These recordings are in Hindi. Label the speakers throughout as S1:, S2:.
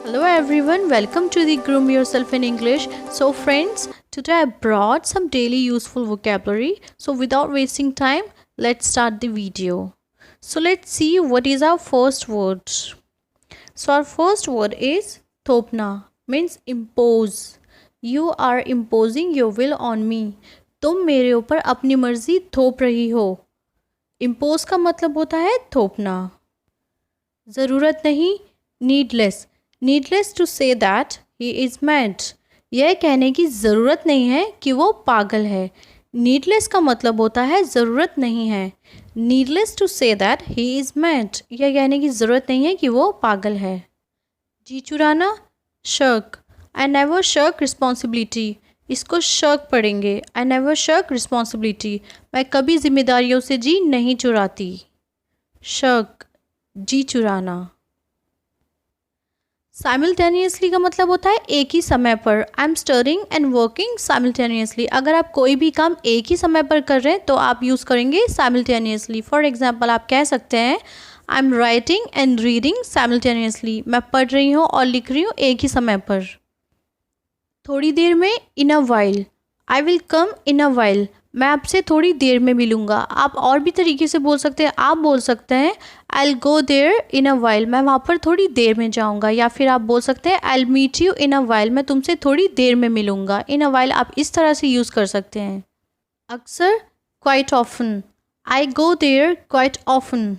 S1: Hello everyone, welcome to the Groom Yourself in English. So friends, today I brought some daily useful vocabulary. So without wasting time, let's start the video. So let's see what is our first word. So our first word is thopna, means impose. You are imposing your will on me. तुम मेरे ऊपर अपनी मर्जी थोप रही हो. Impose का मतलब होता है थोपना. ज़रूरत नहीं, needless. Needless to say that he is mad. यह कहने की ज़रूरत नहीं है कि वो पागल है. Needless का मतलब होता है ज़रूरत नहीं है. Needless to say that he is mad. यह कहने की ज़रूरत नहीं है कि वो पागल है. जी चुराना, shirk. I never shirk responsibility. इसको shirk पढ़ेंगे. I never shirk responsibility. मैं कभी जिम्मेदारियों से जी नहीं चुराती. shirk, जी चुराना. साइमल्टेनियसली का मतलब होता है एक ही समय पर. I am studying and working simultaneously. अगर आप कोई भी काम एक ही समय पर कर रहे हैं तो आप यूज़ करेंगे साइमल्टेनियसली. फॉर एग्जांपल आप कह सकते हैं I am writing and reading simultaneously. मैं पढ़ रही हूँ और लिख रही हूँ एक ही समय पर. थोड़ी देर में, in a while. I will come in a while. मैं आपसे थोड़ी देर में मिलूँगा. आप और भी तरीके से बोल सकते हैं. आप बोल सकते हैं I will go there in a while. मैं वहाँ पर थोड़ी देर में जाऊँगा. या फिर आप बोल सकते हैं I will meet you in a while. मैं तुमसे थोड़ी देर में मिलूँगा. इन अ वाइल आप इस तरह से यूज़ कर सकते हैं. अक्सर, quite often. I go there quite often.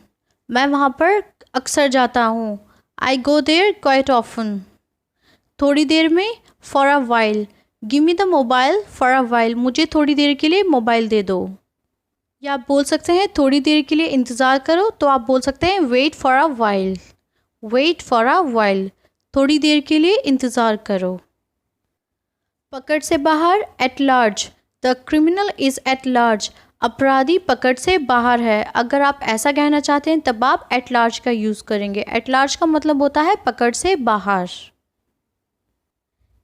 S1: मैं वहाँ पर अक्सर जाता हूँ. I go there quite often. थोड़ी देर में, for a while. Give me the mobile for a while. मुझे थोड़ी देर के लिए मोबाइल दे दो. या आप बोल सकते हैं थोड़ी देर के लिए इंतज़ार करो. तो आप बोल सकते हैं wait for a while. Wait for a while. थोड़ी देर के लिए इंतज़ार करो. पकड़ से बाहर, at large. The criminal is at large. अपराधी पकड़ से बाहर है. अगर आप ऐसा कहना चाहते हैं तब आप एट लार्ज का यूज़ करेंगे. एट लार्ज का मतलब होता है पकड़ से बाहर.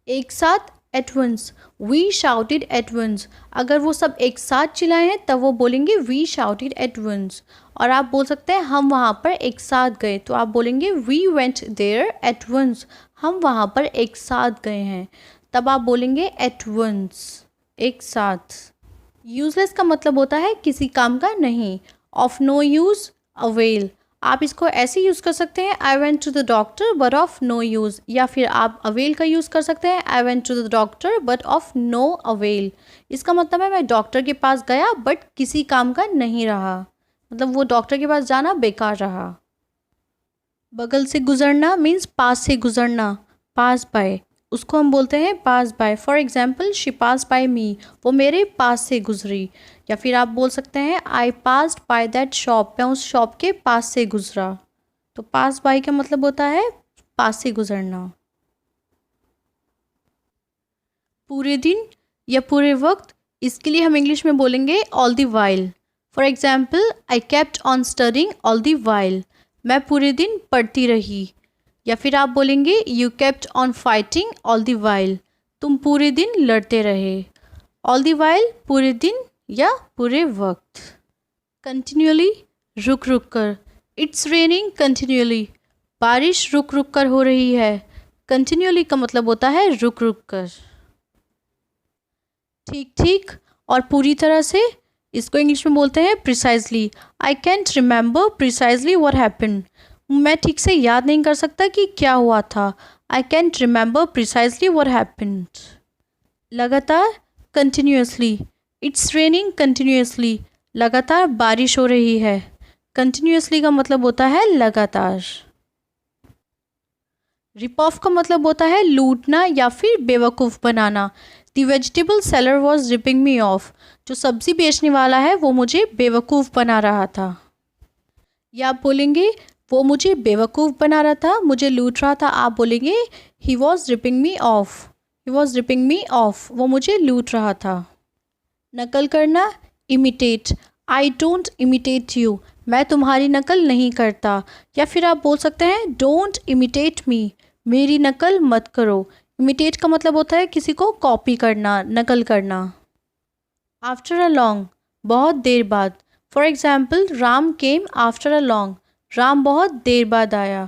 S1: एक साथ, at once. We shouted at once. अगर वो सब एक साथ चिल्लाए हैं तब वो बोलेंगे वी शाउटेड एट वंस. और आप बोल सकते हैं हम वहाँ पर एक साथ गए. तो आप बोलेंगे we went there at once. हम वहाँ पर एक साथ गए हैं. तब आप बोलेंगे एट वंस, एक साथ. यूजलेस का मतलब होता है किसी काम का नहीं. Of no use, avail. आप इसको ऐसे यूज़ कर सकते हैं I went to the doctor but of no use. या फिर आप अवेल का यूज़ कर सकते हैं I went to the doctor but of no avail. इसका मतलब है मैं डॉक्टर के पास गया बट किसी काम का नहीं रहा. मतलब वो डॉक्टर के पास जाना बेकार रहा. बगल से गुजरना मीन्स पास से गुजरना. पास बाय, उसको हम बोलते हैं pass by. For example she pass by me. वो मेरे पास से गुजरी. या फिर आप बोल सकते हैं I passed by that shop. मैं उस शॉप के पास से गुजरा. तो पास बाय का मतलब होता है पास से गुजरना. पूरे दिन या पूरे वक्त, इसके लिए हम इंग्लिश में बोलेंगे all the while. For example I kept on studying all the while. मैं पूरे दिन पढ़ती रही. या फिर आप बोलेंगे you kept on fighting all the while. तुम पूरे दिन लड़ते रहे. ऑल द वाइल पूरे दिन या पूरे वक्त. कंटिन्यूअली, रुक रुक कर. It's raining continually. बारिश रुक रुक कर हो रही है. कंटिन्यूअली का मतलब होता है रुक रुक कर. ठीक ठीक और पूरी तरह से, इसको इंग्लिश में बोलते हैं precisely. I can't remember precisely what happened. मैं ठीक से याद नहीं कर सकता कि क्या हुआ था. I can't remember precisely what happened. लगातार, कंटिन्यूसली. It's raining continuously. लगातार बारिश हो रही है. कंटिन्यूसली का मतलब होता है लगातार. रिप ऑफ का मतलब होता है लूटना या फिर बेवकूफ़ बनाना. The vegetable seller was ripping me off. जो सब्ज़ी बेचने वाला है वो मुझे बेवकूफ़ बना रहा था. या आप बोलेंगे वो मुझे बेवकूफ़ बना रहा था, मुझे लूट रहा था. आप बोलेंगे he was ripping me of. He was ripping me of. वो मुझे लूट रहा था. नकल करना, imitate. I don't imitate you. मैं तुम्हारी नकल नहीं करता. या फिर आप बोल सकते हैं डोंट इमिटेट मी. मेरी नकल मत करो. इमिटेट का मतलब होता है किसी को कॉपी करना, नकल करना. आफ्टर अ लॉन्ग, बहुत देर बाद. For example Ram came after a long. Ram बहुत देर बाद आया.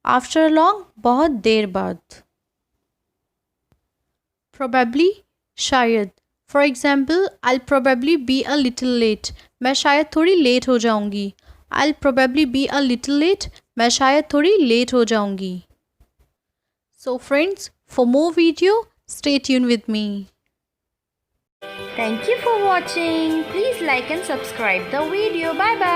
S1: आफ्टर लॉन्ग, बहुत देर बाद. Probably, शायद. For example, I'll probably be a little late. मैं शायद थोड़ी लेट हो जाऊंगी. I'll probably be a little late. मैं शायद थोड़ी लेट हो जाऊंगी. So friends, for more video, stay tuned with me.
S2: Thank you for watching. Please like and subscribe the video. Bye bye.